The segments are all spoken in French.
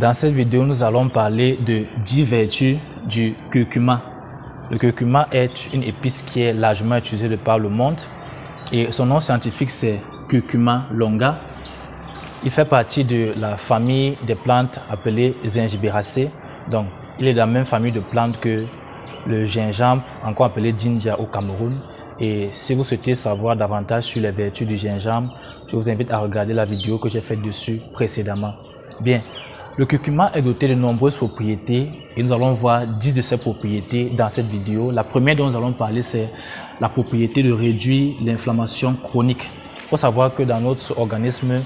Dans cette vidéo, nous allons parler de 10 vertus du curcuma. Le curcuma est une épice qui est largement utilisée de par le monde et son nom scientifique c'est Curcuma longa. Il fait partie de la famille des plantes appelées Zingiberaceae. Donc, il est de la même famille de plantes que le gingembre, encore appelé Ginger au Cameroun. Et si vous souhaitez savoir davantage sur les vertus du gingembre, je vous invite à regarder la vidéo que j'ai faite dessus précédemment. Bien, le curcuma est doté de nombreuses propriétés et nous allons voir 10 de ces propriétés dans cette vidéo. La première dont nous allons parler, c'est la propriété de réduire l'inflammation chronique. Il faut savoir que dans notre organisme,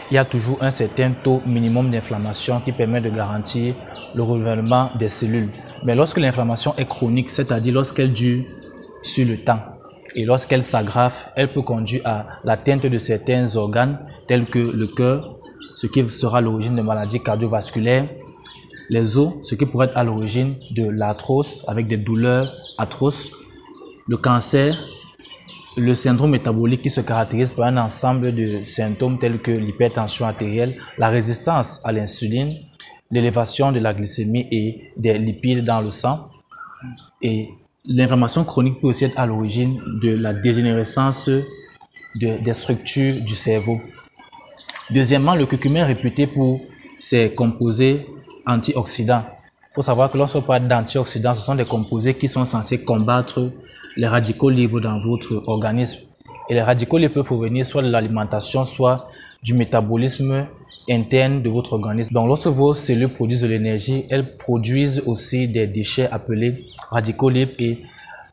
il y a toujours un certain taux minimum d'inflammation qui permet de garantir le renouvellement des cellules. Mais lorsque l'inflammation est chronique, c'est-à-dire lorsqu'elle dure sur le temps et lorsqu'elle s'aggrave, elle peut conduire à l'atteinte de certains organes tels que le cœur, ce qui sera à l'origine de maladies cardiovasculaires, les os, ce qui pourrait être à l'origine de l'arthrose avec des douleurs atroces, le cancer, le syndrome métabolique qui se caractérise par un ensemble de symptômes tels que l'hypertension artérielle, la résistance à l'insuline, l'élévation de la glycémie et des lipides dans le sang. Et l'inflammation chronique peut aussi être à l'origine de la dégénérescence des structures du cerveau. Deuxièmement, le curcuma est réputé pour ses composés antioxydants. Il faut savoir que lorsqu'on parle d'antioxydants, ce sont des composés qui sont censés combattre les radicaux libres dans votre organisme. Et les radicaux libres peuvent provenir soit de l'alimentation, soit du métabolisme interne de votre organisme. Donc lorsque vos cellules produisent de l'énergie, elles produisent aussi des déchets appelés radicaux libres. Et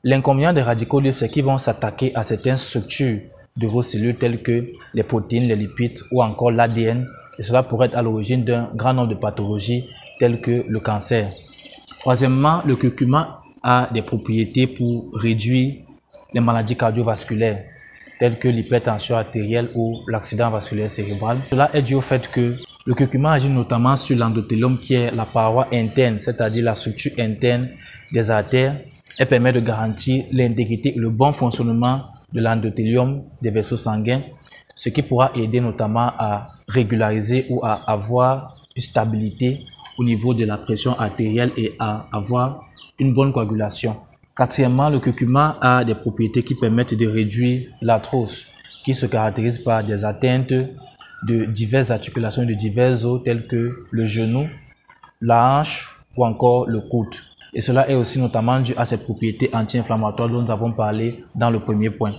l'inconvénient des radicaux libres, c'est qu'ils vont s'attaquer à certaines structures de vos cellules telles que les protéines, les lipides ou encore l'ADN. Et cela pourrait être à l'origine d'un grand nombre de pathologies telles que le cancer. Troisièmement, le curcuma a des propriétés pour réduire les maladies cardiovasculaires telles que l'hypertension artérielle ou l'accident vasculaire cérébral. Cela est dû au fait que le curcuma agit notamment sur l'endothélium qui est la paroi interne, c'est-à-dire la structure interne des artères. Elle permet de garantir l'intégrité et le bon fonctionnement de l'endothélium des vaisseaux sanguins, ce qui pourra aider notamment à régulariser ou à avoir une stabilité au niveau de la pression artérielle et à avoir une bonne coagulation. Quatrièmement, le curcuma a des propriétés qui permettent de réduire l'arthrose, qui se caractérise par des atteintes de diverses articulations et de divers os tels que le genou, la hanche ou encore le coude. Et cela est aussi notamment dû à ses propriétés anti-inflammatoires dont nous avons parlé dans le premier point.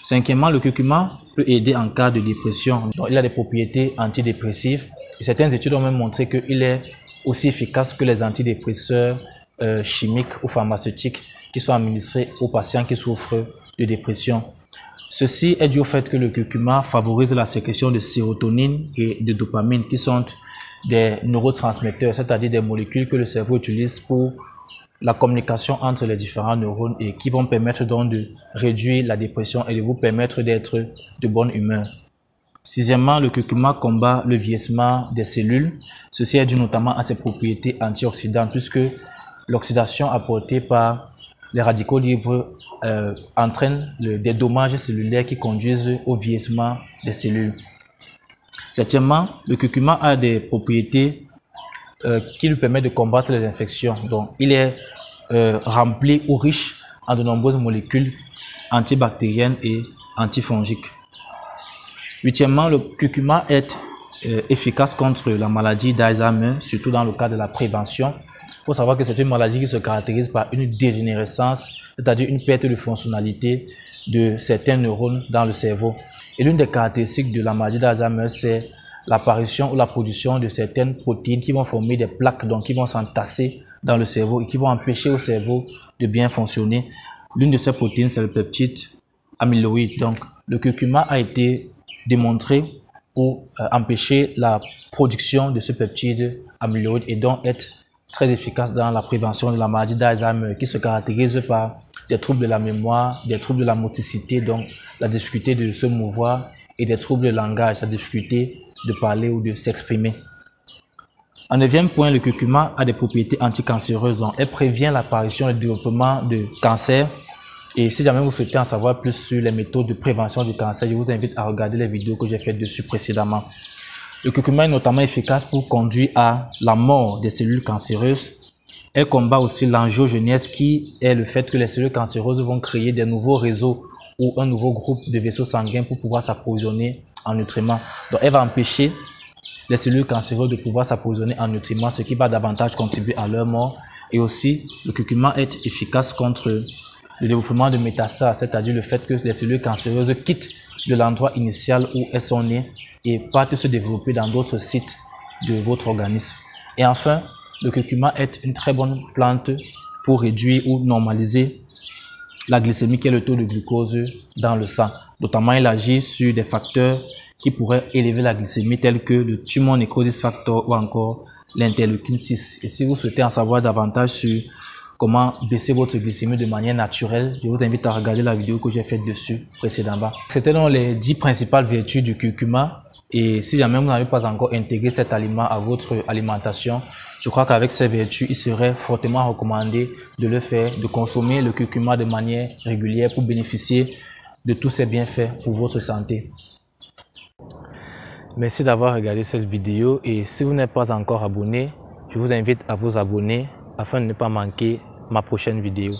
Cinquièmement, le curcuma peut aider en cas de dépression. Donc, il a des propriétés antidépressives. Et certaines études ont même montré qu'il est aussi efficace que les antidépresseurs chimiques ou pharmaceutiques qui sont administrés aux patients qui souffrent de dépression. Ceci est dû au fait que le curcuma favorise la sécrétion de sérotonine et de dopamine qui sont des neurotransmetteurs, c'est-à-dire des molécules que le cerveau utilise pour la communication entre les différents neurones et qui vont permettre donc de réduire la dépression et de vous permettre d'être de bonne humeur. Sixièmement, le curcuma combat le vieillissement des cellules. Ceci est dû notamment à ses propriétés antioxydantes puisque l'oxydation apportée par les radicaux libres entraîne des dommages cellulaires qui conduisent au vieillissement des cellules. Septièmement, le curcuma a des propriétés qui lui permettent de combattre les infections. Donc, il est rempli ou riche en de nombreuses molécules antibactériennes et antifongiques. Huitièmement, le curcuma est efficace contre la maladie d'Alzheimer, surtout dans le cas de la prévention. Il faut savoir que c'est une maladie qui se caractérise par une dégénérescence, c'est-à-dire une perte de fonctionnalité de certains neurones dans le cerveau. Et l'une des caractéristiques de la maladie d'Alzheimer, c'est l'apparition ou la production de certaines protéines qui vont former des plaques, donc qui vont s'entasser dans le cerveau et qui vont empêcher au cerveau de bien fonctionner. L'une de ces protéines, c'est le peptide amyloïde. Donc, le curcuma a été démontré pour empêcher la production de ce peptide amyloïde et donc être très efficace dans la prévention de la maladie d'Alzheimer qui se caractérise par des troubles de la mémoire, des troubles de la motricité, donc la difficulté de se mouvoir et des troubles de langage, la difficulté de parler ou de s'exprimer. En neuvième point, le curcuma a des propriétés anticancéreuses, donc elle prévient l'apparition et le développement de cancer. Et si jamais vous souhaitez en savoir plus sur les méthodes de prévention du cancer, je vous invite à regarder les vidéos que j'ai faites dessus précédemment. Le curcuma est notamment efficace pour conduire à la mort des cellules cancéreuses. Elle combat aussi l'angiogenèse qui est le fait que les cellules cancéreuses vont créer des nouveaux réseaux ou un nouveau groupe de vaisseaux sanguins pour pouvoir s'approvisionner en nutriments. Donc elle va empêcher les cellules cancéreuses de pouvoir s'approvisionner en nutriments, ce qui va davantage contribuer à leur mort. Et aussi, le curcuma est efficace contre le développement de métastases, c'est-à-dire le fait que les cellules cancéreuses quittent de l'endroit initial où elles sont nées et partent se développer dans d'autres sites de votre organisme. Et enfin, le curcuma est une très bonne plante pour réduire ou normaliser la glycémie, qui est le taux de glucose dans le sang. Notamment, il agit sur des facteurs qui pourraient élever la glycémie, tels que le tumor necrosis factor ou encore l'interleukine 6. Et si vous souhaitez en savoir davantage sur comment baisser votre glycémie de manière naturelle, je vous invite à regarder la vidéo que j'ai faite dessus précédemment. C'était donc les 10 principales vertus du curcuma. Et si jamais vous n'avez pas encore intégré cet aliment à votre alimentation, je crois qu'avec ces vertus, il serait fortement recommandé de le faire, de consommer le curcuma de manière régulière pour bénéficier de tous ces bienfaits pour votre santé. Merci d'avoir regardé cette vidéo et si vous n'êtes pas encore abonné, je vous invite à vous abonner afin de ne pas manquer ma prochaine vidéo.